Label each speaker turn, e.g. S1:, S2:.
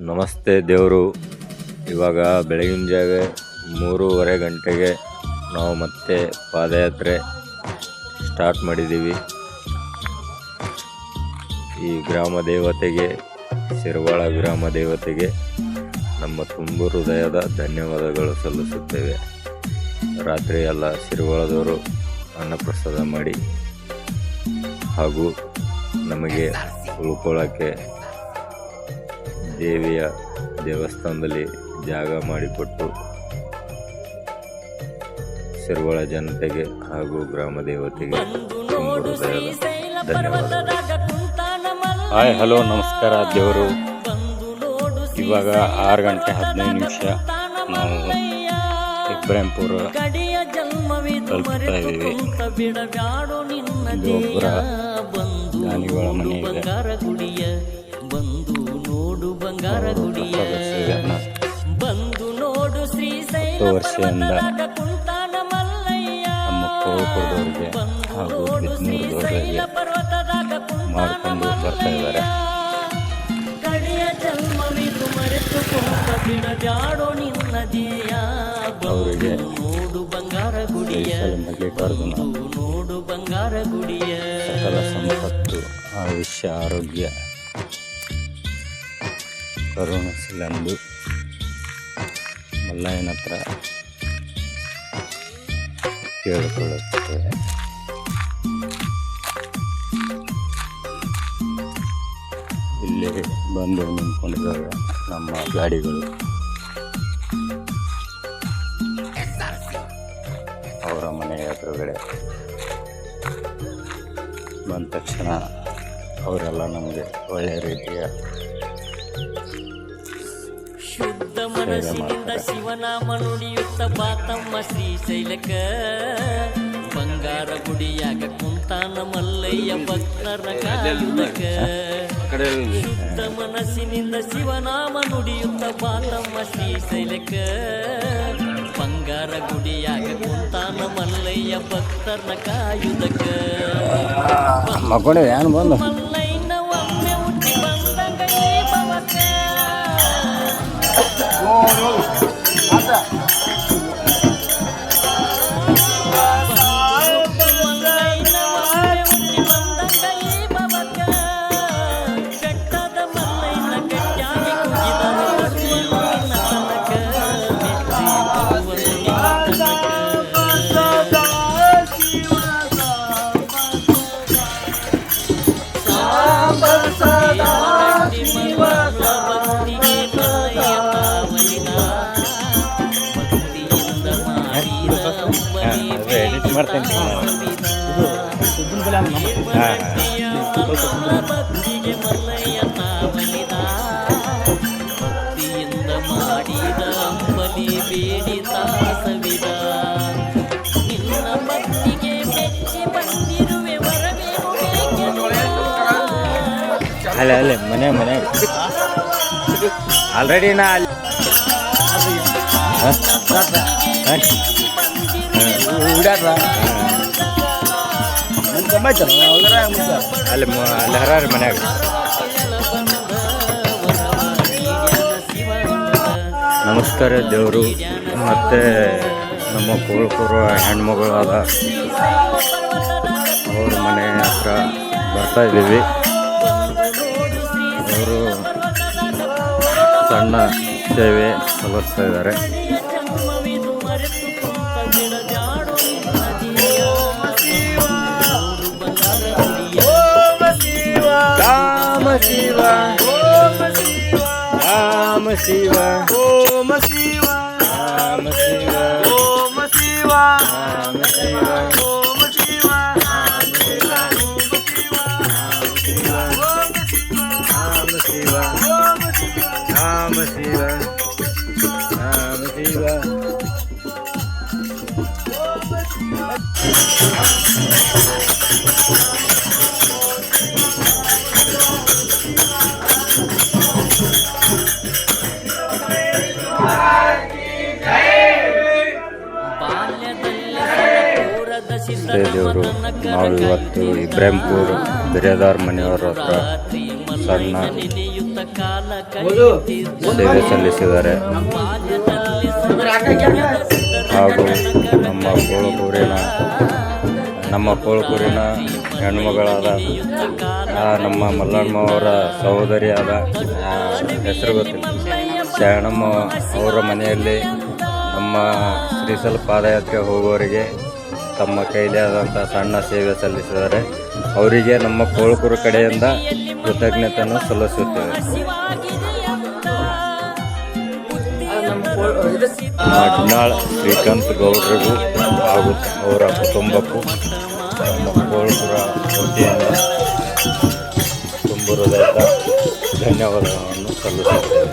S1: ನಮಸ್ತೆ ದೇವರು. ಇವಾಗ ಬೆಳಗಿನ ಜಾವ 3:30 ಗಂಟೆಗೆ ನಾವು ಮತ್ತೆ ಪಾದಯಾತ್ರೆ ಸ್ಟಾರ್ಟ್ ಮಾಡಿದ್ದೀವಿ. ಈ ಗ್ರಾಮ ದೇವತೆಗೆ, ಶಿರವಾಳ ಗ್ರಾಮ ದೇವತೆಗೆ ನಮ್ಮ ತುಂಬು ಹೃದಯದ ಧನ್ಯವಾದಗಳು ಸಲ್ಲಿಸುತ್ತೇವೆ. ರಾತ್ರಿ ಎಲ್ಲ ಶಿರವಾಳದವರು ಅನ್ನಪ್ರಸಾದ ಮಾಡಿ ಹಾಗೂ ನಮಗೆ ಉಳ್ಕೊಳ್ಳೋಕ್ಕೆ ದೇವಿಯ ದೇವಸ್ಥಾನದಲ್ಲಿ ಜಾಗ ಮಾಡಿಕೊಟ್ಟು ಶಿರವಾಳ ಜನತೆಗೆ ಹಾಗೂ ಗ್ರಾಮ ದೇವತೆಗೆ ತುಂಬ ಹೃದಯದ ಧನ್ಯವಾದಗಳು. ಹಾಯ್, ಹಲೋ, ನಮಸ್ಕಾರ ದೇವರು. ಇವಾಗ 6:15 ನಾವು ಇಬ್ರಾಹಿಂಪುರ ತಲುಪ್ತಾ ಇದ್ದೀವಿ. ಒಬ್ಬರ ದಾನಿಗಳ ಮನೆ ಇದೆ. ವರ್ಷದಿಂದ ನಮ್ಮ ಕೋಳಿಕೋಡದವರಿಗೆ ಹಾಗೂ ಬಿದ್ನೂರದವರಿಗೆ ಮಾಡಿಕೊಂಡು ಬರ್ತಾ ಇದ್ದಾರೆ. ಅವರಿಗೆ ಮಲ್ಲಿಕಾರ್ಜುನ ಸಕಲ ಸಂಪತ್ತು, ಆಯುಷ್ಯ, ಆರೋಗ್ಯ ಕರುಣಿಸಲೆಂದು ಮಲ್ಲಯ್ಯನ ಹತ್ರ ಕೇಳಿಕೊಳ್ಳುತ್ತೇವೆ. ಇಲ್ಲಿ ಬಂದು ನಿಂತ್ಕೊಂಡಿದ್ದಾವೆ ನಮ್ಮ ಗಾಡಿಗಳು. ಅವರ ಮನೆಯ ಎದುರುಗಡೆ ಬಂದ ತಕ್ಷಣ ಅವರೆಲ್ಲ ನಮಗೆ ಒಳ್ಳೆಯ ರೀತಿಯ
S2: ಶುದ್ಧ ಮನಸ್ಸಿನಿಂದ ಶಿವನಾಮ ನುಡಿಯುತ್ತ ಬಾತಮ್ಮ ಶ್ರೀಶೈಲಕ. ಬಂಗಾರ ಗುಡಿಯಾಗ ಕುಂತಾನ ಮಲ್ಲಯ್ಯ ಭಕ್ತರ ಕಾಯುವುದಕ. ಶುದ್ಧ ಮನಸ್ಸಿನಿಂದ ಶಿವನಾಮ ನುಡಿಯುತ್ತ ಬಾತಮ್ಮ ಶ್ರೀಶೈಲಕ. ಬಂಗಾರ ಗುಡಿಯಾಗ ಕುಂತಾನ ಮಲ್ಲಯ್ಯ ಭಕ್ತರ ಕಾಯುವುದಕ. ಮಲ್ಲಯ್ಯನ ಒಮ್ಮೆ ಹುಟ್ಟಿ ಬಂದಂಗ ಈ ಭವಕ.
S1: ಮಾಡ್ತೇನೆ.
S2: ಭಕ್ತಿಗೆ ಮಲ್ಲಯ್ಯ ತಾವಲಿದ. ಭಕ್ತಿಯಿಂದ ಮಾಡಿದ ಅಂಬಲಿ ಬೇಡಿದ ಸವಿದ. ನಿನ್ನ ಭಕ್ತಿಗೆ ಮೆಚ್ಚಿ ಬಂದಿರುವೆ ವರವೇನು ಬೇಕೆಂದು.
S1: ಅಲ್ಲೇ ಮನೆ ಆಲ್ರೆಡಿ ನಾ ಅಲ್ಲಿ ಹರಾರಿ ಮನ್ಯಾಗ. ನಮಸ್ಕಾರ ದೇವರು. ಮತ್ತು ನಮ್ಮ ಕೋಳ್ಕೂರು ಹೆಣ್ಮಗಳಾದ ಅವ್ರ ಮನೆ ಹತ್ರ ಬರ್ತಾ ಇದ್ದೀವಿ. ಅವರು ಸಣ್ಣ ಸೇವೆ ಸಲ್ಲಿಸ್ತಾ ಇದ್ದಾರೆ. ರಾಮ ಶಿವ ರಾಮ ಶಿವ ಓಂ ಶಿವ ರಾಮ ಶಿವ ಓಂ ಶಿವ ರಾಮ ಶಿವ ಓಂ ಶಿವ ರಾಮ ಶಿವ ಓಂ ಶಿವ ರಾಮ ಶಿವ ಓಂ ಶಿವ ರಾಮ ಶಿವ ರಾಮ ಶಿವ. ದೇವರು, ನಾವು ಇವತ್ತು ಇಬ್ರಾಹಿಂಪುರ ಬಿರೇದಾರ್ ಮನೆಯವರ ಹತ್ರ ಸಣ್ಣ
S3: ಸೇವೆ ಸಲ್ಲಿಸಿದ್ದಾರೆ. ಹಾಗೂ ನಮ್ಮ ಕೋಳಕೂರಿನ ಹೆಣ್ಮಗಳಾದ ನಮ್ಮ ಮಲ್ಲಣ್ಣ ಅವರ ಸಹೋದರಿಯಾದ ಹೆಸರು ಗೊತ್ತಿಲ್ಲ, ಶರಣಮ್ಮ ಅವರ ಮನೆಯಲ್ಲಿ ನಮ್ಮ ಶ್ರೀಶೈಲ ಪಾದಯಾತ್ರೆ ಹೋಗುವವರಿಗೆ ತಮ್ಮ ಕೈಲಿ ಆದಂಥ ಸಣ್ಣ ಸೇವೆ ಸಲ್ಲಿಸಿದ್ದಾರೆ. ಅವರಿಗೆ ನಮ್ಮ ಕೋಳಕೂರು ಕಡೆಯಿಂದ ಕೃತಜ್ಞತೆಯನ್ನು ಸಲ್ಲಿಸುತ್ತೇವೆ. ಮಡ್ನಾಳ್ ಶ್ರೀಕಾಂತ್ ಗೌಡ್ರಿಗೂ ಹಾಗೂ ಅವರ ಕುಟುಂಬಕ್ಕೂ ನಮ್ಮ ಕೋಳಕೂರ ವತಿಯಿಂದ ತುಂಬ ಹೃದಯದ ಧನ್ಯವಾದಗಳನ್ನು ಸಲ್ಲಿಸುತ್ತೇವೆ.